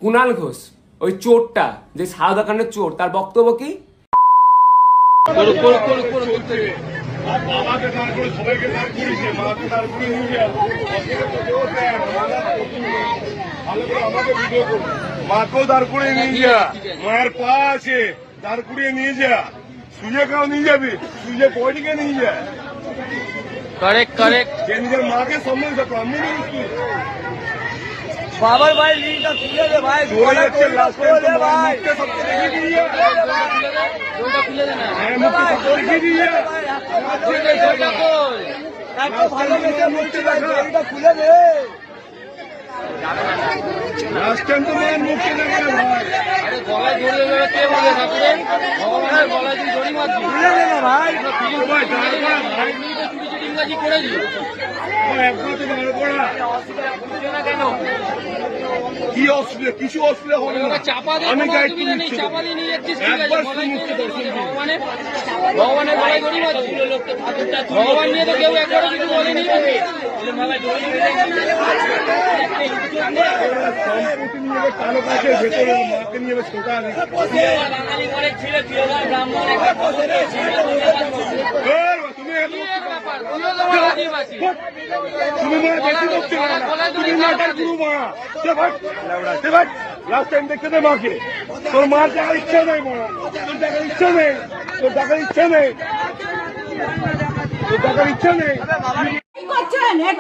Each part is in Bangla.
কুণাল ঘোষ ওই চোরটা যে সারদা কাণ্ডের চোর, তার বক্তব্য কি? মাকেও দাঁড় করিয়ে নিয়ে যা, মায়ের পা আছে দাঁড় করিয়ে নিয়ে যা, সুজে কাউ নিয়ে যাবি, সুজে বডিকে নিয়ে যা। Correct correct. যে নিজের মাকে সম্মান থাকো, আমি বাবার ভাই লিঙ্কটা খুলে দে ভাই, খুলে দে ভাই, সবকে দেখে দিয়ে দড়িটা খুলে দে না, দেখে দিয়ে দড়িটা খোল, একটু ভালো মেসে মুক্তি ভাই, দড়িটা খুলে দে। লাস্ট টাইম তো মায়ের মুখকে দেখে না ভাই। আরে গলায় দড়ি ধরে কে বলে ঠাকুরের ভগবানের গলায় তুই দড়ি মারবি, খুলে দে না ভাই। ভাই দাঁড় করা ভাই, চুরি চুরি ইংরাজি করে দিল একবার তো দাঁড় করা। কেন কি অসুবিধা? কিছু অসুবিধা হবে না, চাপা দিয়ে আমি গাইড অসুবিধা নেই, করে চাপা দিয়ে নিয়ে যাচ্ছিস, ঠিক আছে, একবার গলায় মুখকে দর্শন দিন। ভগবানের গলায় দড়ি মারবি, ভগবান নিয়ে তো কেউ একবারও কিছু বলেনি। সম্পত্তি নিয়ে যাবে কালো কাছে ভেতরে, মাকে নিয়ে যাবে ছোটা তুমি মার বেশি করছো না, তুমি মাটার গুরু মা। লাস্ট টাইম দেখতে দে মাকে, তোর মার দেখার ইচ্ছা নেই, মা তোর দেখার ইচ্ছা নেই, তোর দেখার ইচ্ছা নেই, তোর দেখার ইচ্ছা নেই।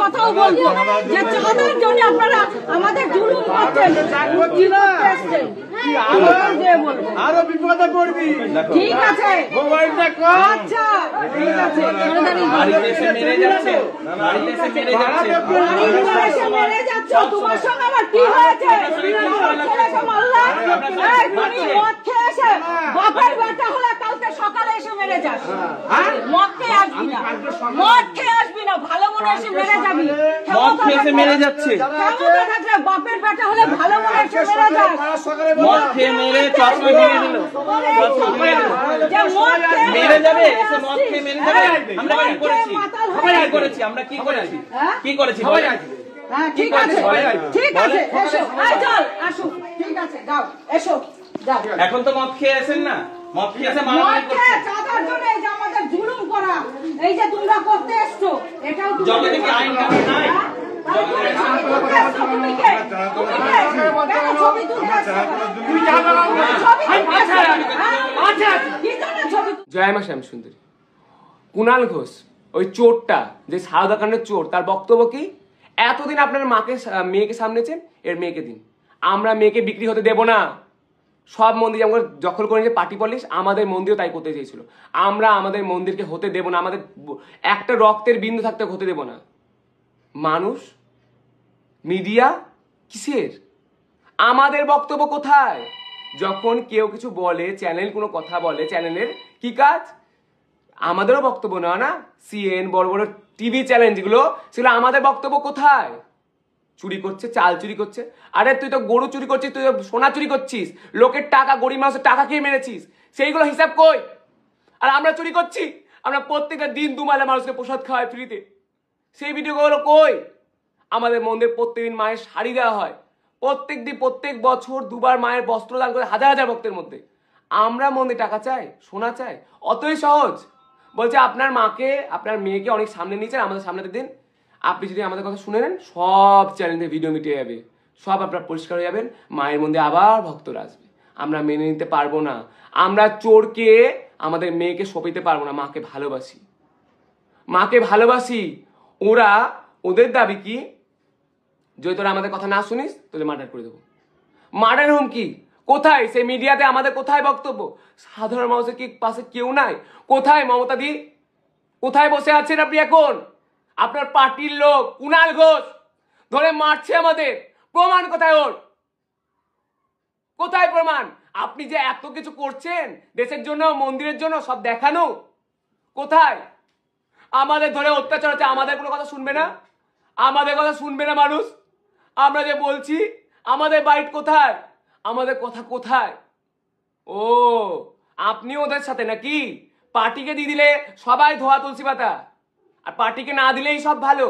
কথাও বলবো যে চাঁদার জন্য আপনারা আমাদের জুলুম করছেন, আরো বিপদে পড়বি। ঠিক আছে, আচ্ছা ঠিক আছে, মেরে যাচ্ছ, তোমার সঙ্গে আমার কি হয়েছে? তুমি মদ খেয়ে এসে বাপের বেটা হলে কালকে সকালে এসে মেরে যাস, মদ খেয়ে আসবি না, মদ খেয়ে আসবি না, ভালো মনে এসে মেরে যাবি। মদ খেয়ে এসে মেরে যাচ্ছে, ক্ষমতা থাকলে বাপের বেটা হলে ভালো মনে এসে মেরে যাস। মদ খেয়ে মেরে চশমা ভেঙে দিল, মেরে যাবে, এসে মদ খেয়ে মেরে যাবে। আমরা কি করেছি? কি করেছি? আমরা কি করেছি? কি করেছি? হ্যাঁ ঠিক আছে, ঠিক আছে, এসো, চল আসো, ঠিক আছে, যাও, এসো, যাও। এখন তো মদ খেয়ে আসেন না, মদ খেয়ে এসে মারামারি করছে। চাঁদার জন্য এই যে আমাদের জুলুম করা, এই যে তোমরা করতে এসছো, এটাও জগতে কি আইন কানুন নাই? জয় মা শ্যাম সুন্দরী। কুণাল ঘোষ ওই চোরটা যে সারদা কাণ্ডের চোর, তার বক্তব্য কি? এতদিন আপনার মেয়েকে সামনেছেন, এর মেয়েকে দিন, আমরা মেয়েকে বিক্রি হতে দেব না। সব মন্দির যেমন দখল করে নিয়ে পার্টি পলিশ, আমাদের মন্দিরও তাই করতে চেয়েছিল। আমরা আমাদের মন্দিরকে হতে দেব না, আমাদের একটা রক্তের বিন্দু থাকতে হতে দেব না। মানুষ, মিডিয়া কিসের? আমাদের বক্তব্য কোথায়? যখন কেউ কিছু বলে, চ্যানেল কোনো কথা বলে, চ্যানেলের কি কাজ? আমাদেরও বক্তব্য নেওয়া না। সিএন, বড় বড় টিভি চ্যানেল যেগুলো, সেগুলো আমাদের বক্তব্য কোথায়? চুরি করছে, চাল চুরি করছে। আরে তুই তো গরু চুরি করছিস, তুই তো সোনা চুরি করছিস, লোকের টাকা, গরিব মানুষের টাকা খেয়ে মেরেছিস, সেইগুলো হিসাব কই? আর আমরা চুরি করছি, আমরা প্রত্যেকটা দিন দুমালে মানুষকে প্রসাদ খাওয়াই ফ্রিতে, সেই ভিডিওগুলো কই? আমাদের মন্দিরে প্রত্যেকদিন মায়ের শাড়ি দেওয়া হয়, প্রত্যেক বছর দুবার মায়ের বস্ত্র দান করে হাজার হাজার ভক্তের মধ্যে। আমরা মন্দিরে টাকা চাই, সোনা চাই? অতই সহজ? বলছে আপনার মাকে, আপনার মেয়েকে অনেক সামনে নিয়েছেন, আমাদের সামনেতে দিন। আপনি যদি আমাদের কথা শুনে নেন, সব চ্যানেলে ভিডিও মিটে যাবে, সব আপনার পরিষ্কার হয়ে যাবেন, মায়ের মন্দিরে আবার ভক্তরা আসবে। আমরা মেনে নিতে পারবো না, আমরা চোরকে আমাদের মেয়েকে সঁপিতে পারবো না। মাকে ভালোবাসি, মাকে ভালোবাসি। ওরা, ওদের দাবি কি? যদি তোরা আমাদের কথা না শুনিস তোদের মার্ডার করে দেবো। মার্ডার হুমকি কোথায়? সেই মিডিয়াতে আমাদের কোথায় বক্তব্য? সাধারণ মানুষের কি পাশে কেউ নাই? কোথায় মমতা দি? কোথায় বসে আছেন আপনি এখন? আপনার পার্টির লোক কুণাল ঘোষ ধরে মারছে আমাদের, প্রমাণ কোথায় ওর? কোথায় প্রমাণ? আপনি যে এত কিছু করছেন দেশের জন্য, মন্দিরের জন্য, সব দেখানো কোথায়? আমাদের ধরে অত্যাচার হচ্ছে, আমাদের কোনো কথা শুনবে না, আমাদের কথা শুনবে না মানুষ। আমরা যে বলছি, আমাদের বাইট কোথায়? আমাদের কথা কোথায়? ও, আপনি ওদের সাথে নাকি? পার্টিকে দিয়ে দিলে সবাই ধোয়া তুলসী পাতা, আর পার্টিকে না দিলেই সব ভালো।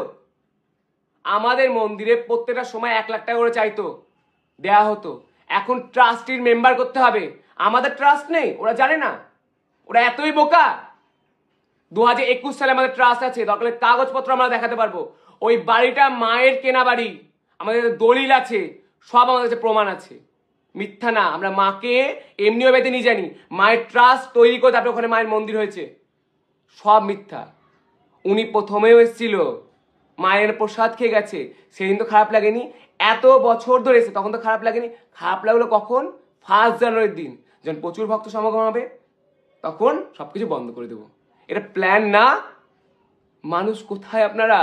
আমাদের মন্দিরে প্রত্যেকটা সময় 1 লাখ টাকা করে চাইতো, দেয়া হতো। এখন ট্রাস্টির মেম্বার করতে হবে। আমাদের ট্রাস্ট নেই, ওরা জানে না, ওরা এতই বোকা। 2021 সালে আমাদের ট্রাস্ট আছে, দরকার কাগজপত্র আমরা দেখাতে পারবো। ওই বাড়িটা মায়ের কেনা বাড়ি, আমাদের দলিল আছে, সব আমাদের কাছে প্রমাণ আছে, মিথ্যা না। আমরা মাকে এমনিও বেঁধে নিয়ে জানি, মায়ের ট্রাস্ট তৈরি করে তারপরে ওখানে মায়ের মন্দির হয়েছে, সব মিথ্যা। উনি প্রথমেও এসেছিল, মায়ের প্রসাদ খেয়ে গেছে, সেদিন তো খারাপ লাগেনি। এত বছর ধরে এসে তখন তো খারাপ লাগেনি। খারাপ লাগলো কখন? 1 জানুয়ারির দিন, যখন প্রচুর ভক্ত সমাগম হবে, তখন সবকিছু বন্ধ করে দেবো। এটা প্ল্যান না। মানুষ কোথায় আপনারা?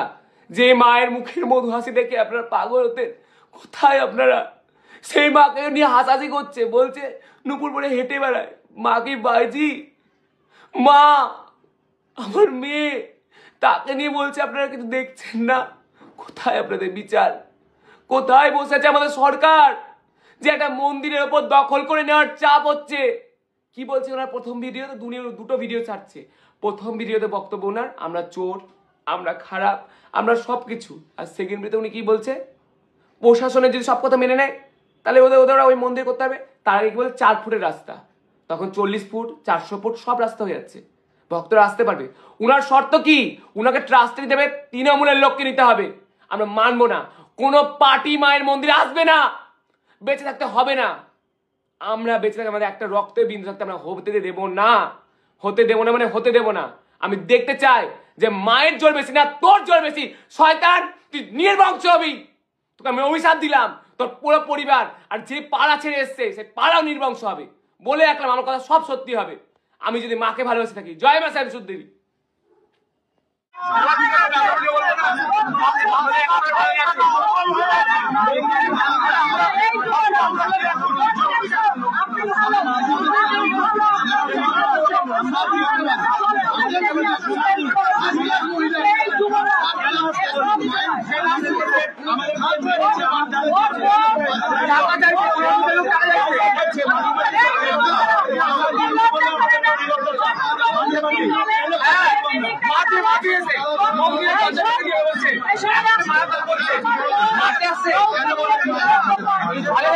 যে মায়ের মুখের মধু হাসি দেখে আপনারা পাগল হতেন, কোথায় আপনারা? সেই মাকে নিয়ে হাসাহাসি করছে, বলছে নুপুর পরে হেঁটে বেড়ায়, মা কি বাজি? মা আমার মেয়ে, তাকে নিয়ে বলছে আপনারা কিছু দেখছেন না? কোথায় আপনাদের বিচার? কোথায় বসে আছে আমাদের সরকার যে একটা মন্দিরের ওপর দখল করে নেওয়ার চাপ হচ্ছে? কি বলছে ওনার প্রথম ভিডিওতে? দুটো ভিডিও ছাড়ছে। প্রথম ভিডিওতে বক্তব্য ওনার আমরা চোর, আমরা খারাপ, আমরা সব কিছু। আর সেকেন্ড ভিডিওতে উনি কি বলছে? প্রশাসনের যদি সব কথা মেনে নেয় তাহলে ওদের ওই মন্দির করতে হবে। তার আগে কি বলে 4 ফুটের রাস্তা, তখন 40 ফুট 400 ফুট সব রাস্তা হয়ে যাচ্ছে, ভক্তরা আসতে পারবে। উনার শর্ত কি? উনাকে ট্রাস্টে দেবে, তৃণমূলের লোককে নিতে হবে। আমরা মানবো না, কোনো পার্টি মায়ের মন্দিরে আসবে না, বেঁচে থাকতে হবে না। আমরা বেঁচে থাকতে আমাদের একটা রক্তের বিন্দু থাকতে আমরা হতে দেবো না। হতে দেবো না মানে হতে দেবো না। আমি দেখতে চাই যে মায়ের জোর বেশি না তোর জোর বেশি। শয়তান, তুই নির্বংশ হবি। তোকে আমি অভিশাপ দিলাম, তোর পুরো পরিবার আর যে পাড়া ছেড়ে এসছে সেই পাড়াও নির্বংশ হবে। বলে রাখলাম, আমার কথা সব সত্যি হবে আমি যদি মাকে ভালোবেসে থাকি। জয় মা শামসুদ্দেবী।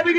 ঠিক